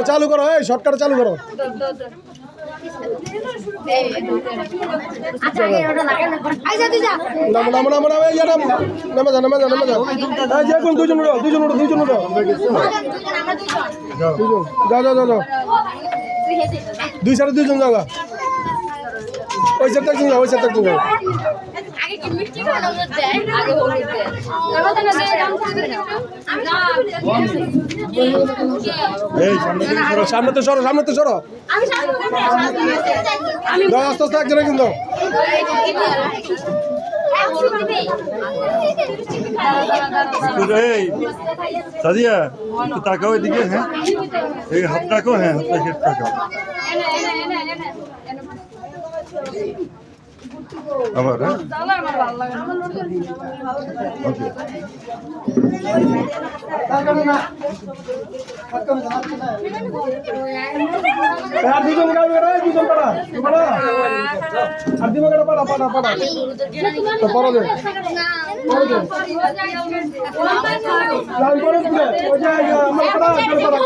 চালু করো এই শর্টকাট চালু করো দুই সাড়ে দুইজন যাও ওই সাথে একজন যাও ওই সাথে একজন যাও সামনে তো সরো আস্তে আস্তে একজন একজন দাও সাদিয়া একটু তাকাও এদিকে হ্যাঁ এই হাত তাকাও হ্যাঁ হাতটা হেড তাকাও আবার হ্যাঁ আর দুজন গাইবে রে দুজন পাড়া আর দিন করে পাড়া তো পড়ো দে লাইন করে দিলে ওই যে আমার পাড়া